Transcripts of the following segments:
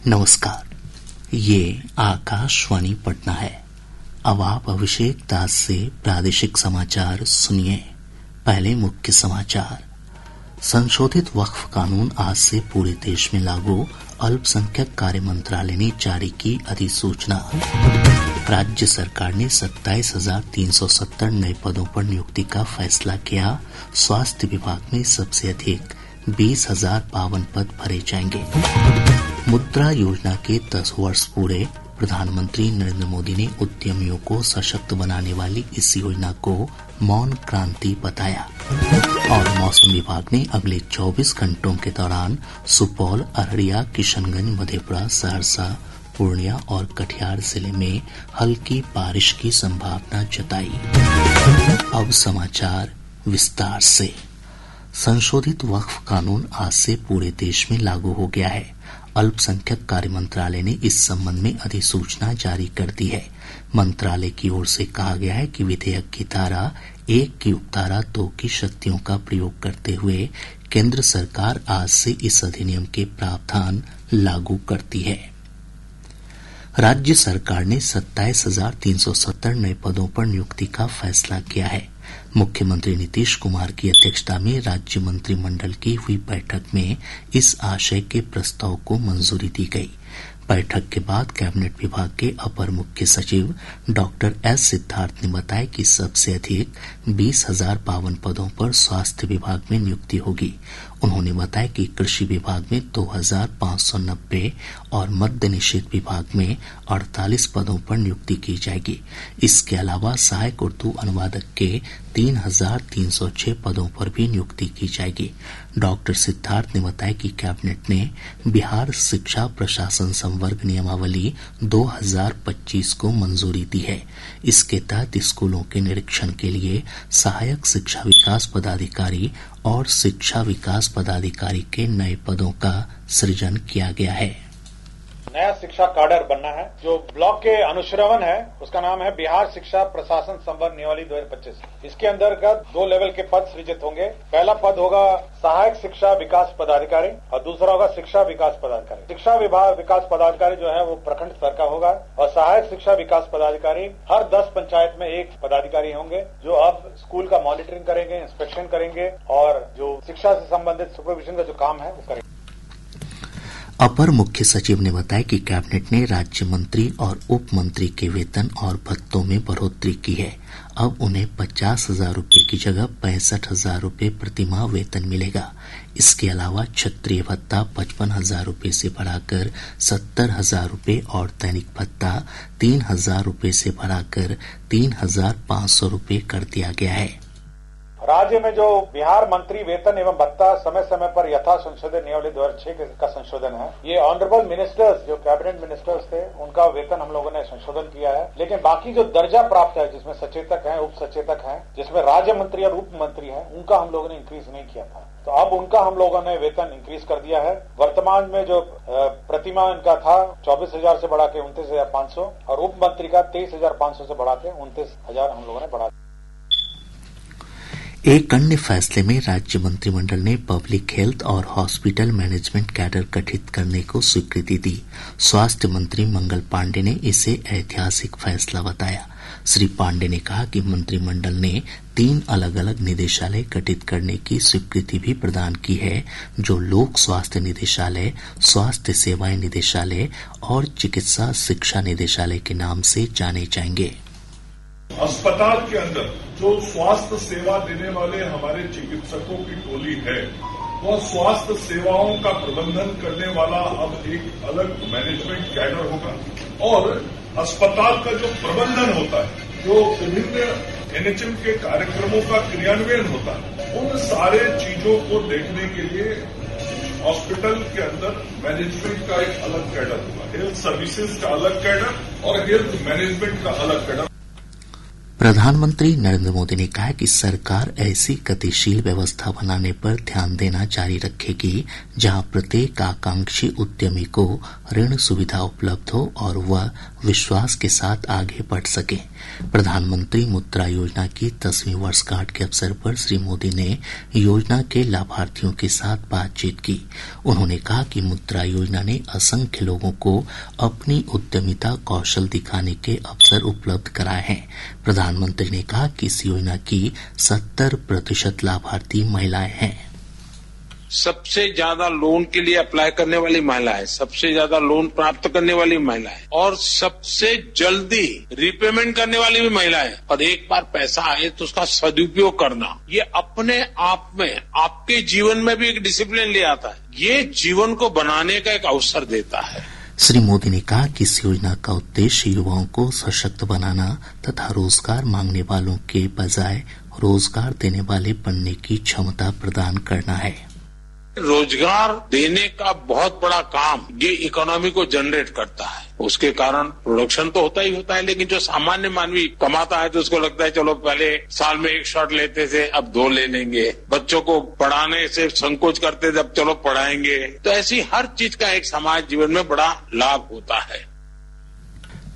नमस्कार, ये आकाशवाणी पटना है। अब आप अभिषेक दास से प्रादेशिक समाचार सुनिए। पहले मुख्य समाचार। संशोधित वक्फ कानून आज से पूरे देश में लागू, अल्पसंख्यक कार्य मंत्रालय ने जारी की अधिसूचना। राज्य सरकार ने 27,370 नए पदों पर नियुक्ति का फैसला किया। स्वास्थ्य विभाग में सबसे अधिक 20,052 पद भरे जाएंगे। मुद्रा योजना के 10 वर्ष पूरे, प्रधानमंत्री नरेंद्र मोदी ने उद्यमियों को सशक्त बनाने वाली इस योजना को मौन क्रांति बताया। और मौसम विभाग ने अगले 24 घंटों के दौरान सुपौल, अररिया, किशनगंज, मधेपुरा, सहरसा, पूर्णिया और कटिहार जिले में हल्की बारिश की संभावना जताई। अब समाचार विस्तार से। संशोधित वक्फ कानून आज से पूरे देश में लागू हो गया है। अल्पसंख्यक कार्य मंत्रालय ने इस संबंध में अधिसूचना जारी कर दी है। मंत्रालय की ओर से कहा गया है कि विधेयक की धारा 1 की उपधारा 2 की शक्तियों का प्रयोग करते हुए केंद्र सरकार आज से इस अधिनियम के प्रावधान लागू करती है। राज्य सरकार ने 27,370 नए पदों पर नियुक्ति का फैसला किया है। मुख्यमंत्री नीतीश कुमार की अध्यक्षता में राज्य मंत्रिमंडल की हुई बैठक में इस आशय के प्रस्ताव को मंजूरी दी गई। बैठक के बाद कैबिनेट विभाग के अपर मुख्य सचिव डॉक्टर एस सिद्धार्थ ने बताया कि सबसे अधिक 20,052 पदों पर स्वास्थ्य विभाग में नियुक्ति होगी। उन्होंने बताया कि कृषि विभाग में 2,590 और मद्य निषेध विभाग में 48 पदों पर नियुक्ति की जाएगी। इसके अलावा सहायक उर्दू अनुवादक के 3,306 पदों पर भी नियुक्ति की जाएगी। डॉक्टर सिद्धार्थ ने बताया कि कैबिनेट ने बिहार शिक्षा प्रशासन संवर्ग नियमावली 2025 को मंजूरी दी है। इसके तहत स्कूलों के निरीक्षण के लिए सहायक शिक्षा विकास पदाधिकारी और शिक्षा विकास पदाधिकारी के नए पदों का सृजन किया गया है। नया शिक्षा काडर बनना है। जो ब्लॉक के अनुश्रवण है उसका नाम है बिहार शिक्षा प्रशासन संवर्ग नियमावली 2025। इसके अंतर्गत 2 लेवल के पद सृजित होंगे। पहला पद होगा सहायक शिक्षा विकास पदाधिकारी और दूसरा होगा शिक्षा विकास पदाधिकारी। शिक्षा विकास पदाधिकारी जो है वो प्रखंड स्तर का होगा और सहायक शिक्षा विकास पदाधिकारी हर 10 पंचायत में एक पदाधिकारी होंगे जो अब स्कूल का मॉनिटरिंग करेंगे, इंस्पेक्शन करेंगे और जो शिक्षा से संबंधित सुपरविजन का जो काम है वो करेंगे। अपर मुख्य सचिव ने बताया कि कैबिनेट ने राज्य मंत्री और उप मंत्री के वेतन और भत्तों में बढ़ोतरी की है। अब उन्हें 50,000 रूपये की जगह 65,000 रूपये प्रतिमाह वेतन मिलेगा। इसके अलावा क्षत्रिय भत्ता 55,000 रूपये से बढ़ाकर 70,000 रूपये और दैनिक भत्ता 3,000 रूपये से बढ़ाकर 3,500 रूपये कर दिया गया है। राज्य में जो बिहार मंत्री वेतन एवं भत्ता समय समय पर यथा संशोधन नियमावली 2006 का संशोधन है। ये ऑनरेबल मिनिस्टर्स जो कैबिनेट मिनिस्टर्स थे उनका वेतन हम लोगों ने संशोधन किया है। लेकिन बाकी जो दर्जा प्राप्त है जिसमें सचेतक हैं, उप सचेतक हैं, जिसमें राज्य मंत्री और उप मंत्री हैं, उनका हम लोगों ने इंक्रीज नहीं किया था। तो अब उनका हम लोगों ने वेतन इंक्रीज कर दिया है। वर्तमान में जो प्रतिमाह इनका था 24,000 से बढ़ा के 29,500 और उप मंत्री का 23,500 से बढ़ा के 29,000 हम लोगों ने बढ़ा। एक अन्य फैसले में राज्य मंत्रिमंडल ने पब्लिक हेल्थ और हॉस्पिटल मैनेजमेंट कैडर गठित करने को स्वीकृति दी। स्वास्थ्य मंत्री मंगल पांडे ने इसे ऐतिहासिक फैसला बताया। श्री पांडे ने कहा कि मंत्रिमंडल ने 3 अलग अलग निदेशालय गठित करने की स्वीकृति भी प्रदान की है, जो लोक स्वास्थ्य निदेशालय, स्वास्थ्य सेवाएं निदेशालय और चिकित्सा शिक्षा निदेशालय के नाम से जाने जाएंगे। अस्पताल के अंदर जो स्वास्थ्य सेवा देने वाले हमारे चिकित्सकों की टोली है, वह स्वास्थ्य सेवाओं का प्रबंधन करने वाला अब एक अलग मैनेजमेंट कैडर होगा और अस्पताल का जो प्रबंधन होता है, जो विभिन्न एनएचएम के कार्यक्रमों का क्रियान्वयन होता है, उन सारे चीजों को देखने के लिए हॉस्पिटल के अंदर मैनेजमेंट का एक अलग कैडर होगा, हेल्थ सर्विसेज का अलग कैडर और हेल्थ मैनेजमेंट का अलग कैडर। प्रधानमंत्री नरेंद्र मोदी ने कहा कि सरकार ऐसी गतिशील व्यवस्था बनाने पर ध्यान देना जारी रखेगी जहां प्रत्येक आकांक्षी उद्यमी को ऋण सुविधा उपलब्ध हो और वह विश्वास के साथ आगे बढ़ सके। प्रधानमंत्री मुद्रा योजना की 10वीं वर्षगांठ के अवसर पर श्री मोदी ने योजना के लाभार्थियों के साथ बातचीत की। उन्होंने कहा कि मुद्रा योजना ने असंख्य लोगों को अपनी उद्यमिता कौशल दिखाने के अवसर उपलब्ध कराए हैं। प्रधानमंत्री ने कहा कि इस योजना की 70% लाभार्थी महिलाएं हैं। सबसे ज्यादा लोन के लिए अप्लाई करने वाली महिला है, सबसे ज्यादा लोन प्राप्त करने वाली महिला है और सबसे जल्दी रिपेमेंट करने वाली भी महिला है। और एक बार पैसा आए तो उसका सदुपयोग करना, ये अपने आप में आपके जीवन में भी एक डिसिप्लिन ले आता है। ये जीवन को बनाने का एक अवसर देता है। श्री मोदी ने कहा कि इस योजना का उद्देश्य युवाओं को सशक्त बनाना तथा रोजगार मांगने वालों के बजाय रोजगार देने वाले बनने की क्षमता प्रदान करना है। रोजगार देने का बहुत बड़ा काम ये इकोनॉमी को जनरेट करता है। उसके कारण प्रोडक्शन तो होता ही होता है, लेकिन जो सामान्य मानवी कमाता है तो उसको लगता है चलो पहले साल में 1 शॉट लेते थे, अब 2 ले लेंगे। बच्चों को पढ़ाने से संकोच करते थे, अब चलो पढ़ाएंगे। तो ऐसी हर चीज का एक समाज जीवन में बड़ा लाभ होता है।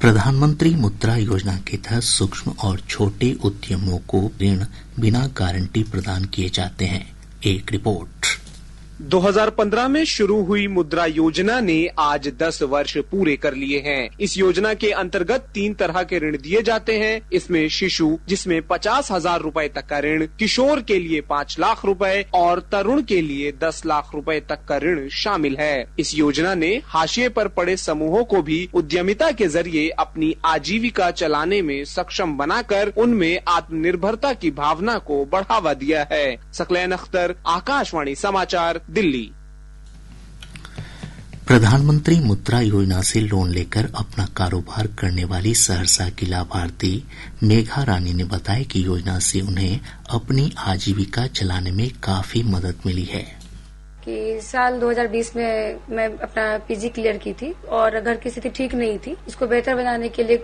प्रधानमंत्री मुद्रा योजना के तहत सूक्ष्म और छोटे उद्यमों को ऋण बिना गारंटी प्रदान किए जाते हैं। एक रिपोर्ट। 2015 में शुरू हुई मुद्रा योजना ने आज 10 वर्ष पूरे कर लिए हैं। इस योजना के अंतर्गत 3 तरह के ऋण दिए जाते हैं। इसमें शिशु, जिसमें 50,000 रूपए तक का ऋण, किशोर के लिए 5 लाख रुपए और तरुण के लिए 10 लाख रुपए तक का ऋण शामिल है। इस योजना ने हाशिए पर पड़े समूहों को भी उद्यमिता के जरिए अपनी आजीविका चलाने में सक्षम बनाकर उनमें आत्मनिर्भरता की भावना को बढ़ावा दिया है। सकलैन अख्तर, आकाशवाणी समाचार, दिल्ली। प्रधानमंत्री मुद्रा योजना से लोन लेकर अपना कारोबार करने वाली सहरसा की लाभार्थी मेघा रानी ने बताया कि योजना से उन्हें अपनी आजीविका चलाने में काफी मदद मिली है। कि साल 2020 में मैं अपना पीजी क्लियर की थी और घर की स्थिति ठीक नहीं थी। इसको बेहतर बनाने के लिए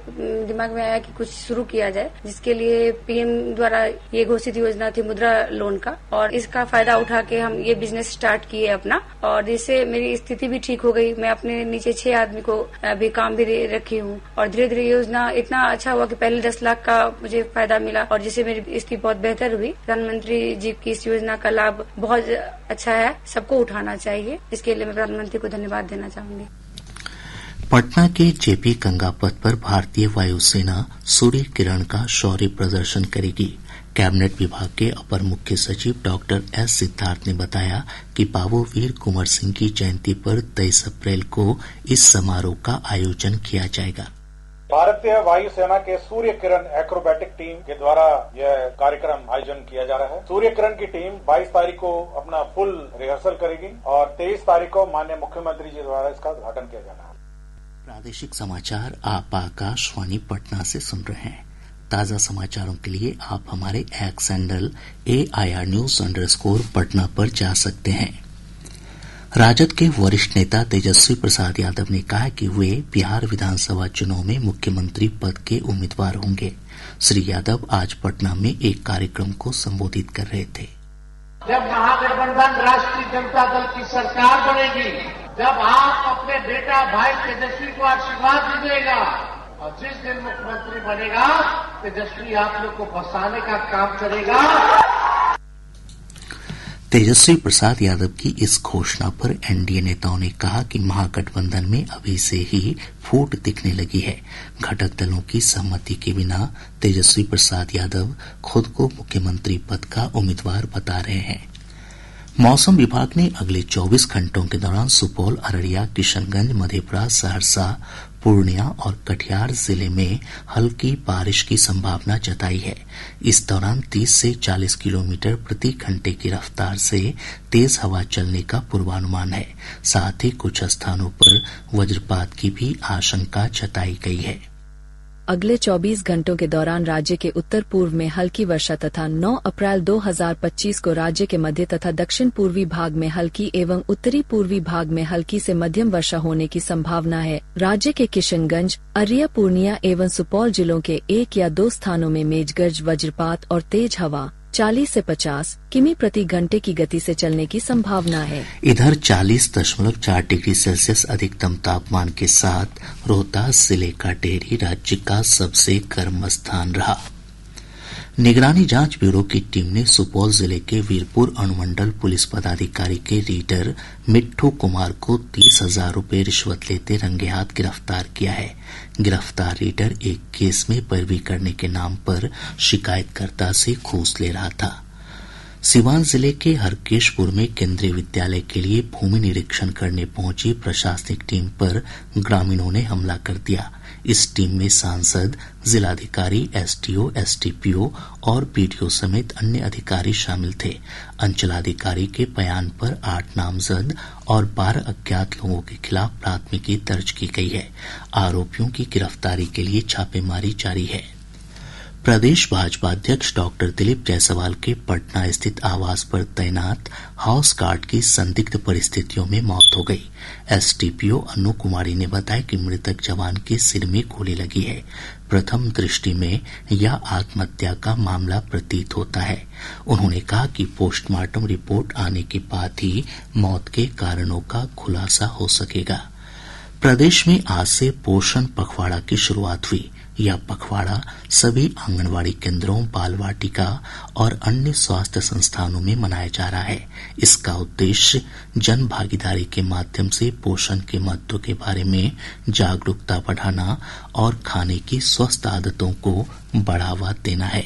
दिमाग में आया कि कुछ शुरू किया जाए, जिसके लिए पीएम द्वारा ये घोषित योजना थी मुद्रा लोन का, और इसका फायदा उठा के हम ये बिजनेस स्टार्ट किए अपना, और जिससे मेरी स्थिति भी ठीक हो गई। मैं अपने नीचे 6 आदमी को अभी काम भी रखी हूँ और धीरे धीरे योजना इतना अच्छा हुआ कि पहले 10 लाख का मुझे फायदा मिला और जिससे मेरी स्थिति बहुत बेहतर हुई। प्रधानमंत्री जी की इस योजना का लाभ बहुत अच्छा है, को उठाना चाहिए। इसके लिए मैं प्रधानमंत्री को धन्यवाद देना चाहूंगी। पटना के जेपी गंगा पथ पर भारतीय वायुसेना सूर्य किरण का शौर्य प्रदर्शन करेगी। कैबिनेट विभाग के अपर मुख्य सचिव डॉक्टर एस सिद्धार्थ ने बताया कि बाबू वीर कुंवर सिंह की जयंती पर 23 अप्रैल को इस समारोह का आयोजन किया जाएगा। भारतीय वायुसेना के सूर्य किरण एक्रोबैटिक टीम के द्वारा यह कार्यक्रम आयोजन किया जा रहा है। सूर्य किरण की टीम 22 तारीख को अपना फुल रिहर्सल करेगी और 23 तारीख को माननीय मुख्यमंत्री जी द्वारा इसका उद्घाटन किया जाना है। प्रादेशिक समाचार आप आकाशवाणी पटना से सुन रहे हैं। ताजा समाचारों के लिए आप हमारे एक्स हैंडल AIRnews_पटना पर जा सकते हैं। राजद के वरिष्ठ नेता तेजस्वी प्रसाद यादव ने कहा कि वे बिहार विधानसभा चुनाव में मुख्यमंत्री पद के उम्मीदवार होंगे। श्री यादव आज पटना में एक कार्यक्रम को संबोधित कर रहे थे। जब महागठबंधन राष्ट्रीय जनता दल की सरकार बनेगी, जब आप अपने बेटा भाई तेजस्वी को आशीर्वाद दीजिएगा और जिस दिन मुख्यमंत्री बनेगा तेजस्वी आप लोग को फंसाने का काम करेगा। तेजस्वी प्रसाद यादव की इस घोषणा पर एनडीए नेताओं ने कहा कि महागठबंधन में अभी से ही फूट दिखने लगी है। घटक दलों की सहमति के बिना तेजस्वी प्रसाद यादव खुद को मुख्यमंत्री पद का उम्मीदवार बता रहे हैं। मौसम विभाग ने अगले 24 घंटों के दौरान सुपौल, अररिया, किशनगंज, मधेपुरा, सहरसा, पूर्णिया और कटिहार जिले में हल्की बारिश की संभावना जताई है। इस दौरान 30 से 40 किलोमीटर प्रति घंटे की रफ्तार से तेज हवा चलने का पूर्वानुमान है। साथ ही कुछ स्थानों पर वज्रपात की भी आशंका जताई गई है। अगले 24 घंटों के दौरान राज्य के उत्तर पूर्व में हल्की वर्षा तथा 9 अप्रैल 2025 को राज्य के मध्य तथा दक्षिण पूर्वी भाग में हल्की एवं उत्तरी पूर्वी भाग में हल्की से मध्यम वर्षा होने की संभावना है। राज्य के किशनगंज, अररिया, पूर्णिया एवं सुपौल जिलों के 1 या 2 स्थानों में मेघगर्ज, वज्रपात और तेज हवा 40 से 50 किमी प्रति घंटे की गति से चलने की संभावना है। इधर 40.4 डिग्री सेल्सियस अधिकतम तापमान के साथ रोहतास जिले का टेहरी राज्य का सबसे गर्म स्थान रहा। निगरानी जांच ब्यूरो की टीम ने सुपौल जिले के वीरपुर अनुमंडल पुलिस पदाधिकारी के रीडर मिट्ठू कुमार को 30,000 रूपये रिश्वत लेते रंगे हाथ गिरफ्तार किया है। गिरफ्तार रीडर एक केस में पैरवी करने के नाम पर शिकायतकर्ता से घूस ले रहा था। सिवान जिले के हरकेशपुर में केंद्रीय विद्यालय के लिए भूमि निरीक्षण करने पहुंची प्रशासनिक टीम पर ग्रामीणों ने हमला कर दिया। इस टीम में सांसद, जिलाधिकारी, एसडीओ, एसडीपीओ और बीडीओ समेत अन्य अधिकारी शामिल थे। अंचलाधिकारी के बयान पर 8 नामजद और 12 अज्ञात लोगों के खिलाफ प्राथमिकी दर्ज की गई है। आरोपियों की गिरफ्तारी के लिए छापेमारी जारी है। प्रदेश भाजपा अध्यक्ष डॉक्टर दिलीप जायसवाल के पटना स्थित आवास पर तैनात हाउस गार्ड की संदिग्ध परिस्थितियों में मौत हो गई। एसडीपीओ अनु कुमारी ने बताया कि मृतक जवान के सिर में गोली लगी है। प्रथम दृष्टि में यह आत्महत्या का मामला प्रतीत होता है। उन्होंने कहा कि पोस्टमार्टम रिपोर्ट आने के बाद ही मौत के कारणों का खुलासा हो सकेगा। प्रदेश में आज से पोषण पखवाड़ा की शुरुआत हुई। यह पखवाड़ा सभी आंगनवाड़ी केंद्रों, बाल वाटिका और अन्य स्वास्थ्य संस्थानों में मनाया जा रहा है। इसका उद्देश्य जन भागीदारी के माध्यम से पोषण के महत्व के बारे में जागरूकता बढ़ाना और खाने की स्वस्थ आदतों को बढ़ावा देना है।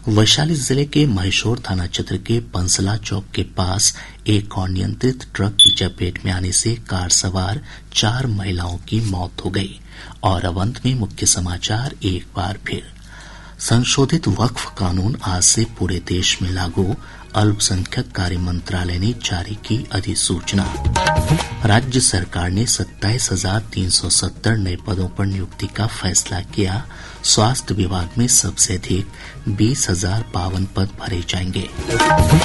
वैशाली जिले के महेश्वर थाना क्षेत्र के पंसला चौक के पास एक अनियंत्रित ट्रक की चपेट में आने से कार सवार 4 महिलाओं की मौत हो गई। और अब अंत में मुख्य समाचार एक बार फिर। संशोधित वक्फ कानून आज से पूरे देश में लागू, अल्पसंख्यक कार्य मंत्रालय ने जारी की अधिसूचना। राज्य सरकार ने 27,370 नए पदों पर नियुक्ति का फैसला किया। स्वास्थ्य विभाग में सबसे अधिक 20,052 पद भरे जाएंगे।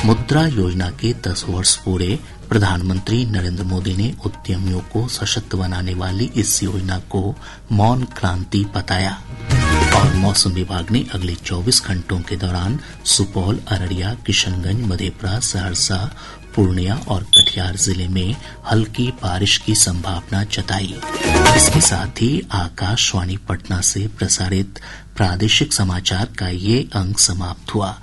मुद्रा योजना के 10 वर्ष पूरे, प्रधानमंत्री नरेंद्र मोदी ने उद्यमियों को सशक्त बनाने वाली इस योजना को मौन क्रांति बताया। और मौसम विभाग ने अगले 24 घंटों के दौरान सुपौल, अररिया, किशनगंज, मधेपुरा, सहरसा, पूर्णिया और कटिहार जिले में हल्की बारिश की संभावना जताई। इसके साथ ही आकाशवाणी पटना से प्रसारित प्रादेशिक समाचार का ये अंक समाप्त हुआ।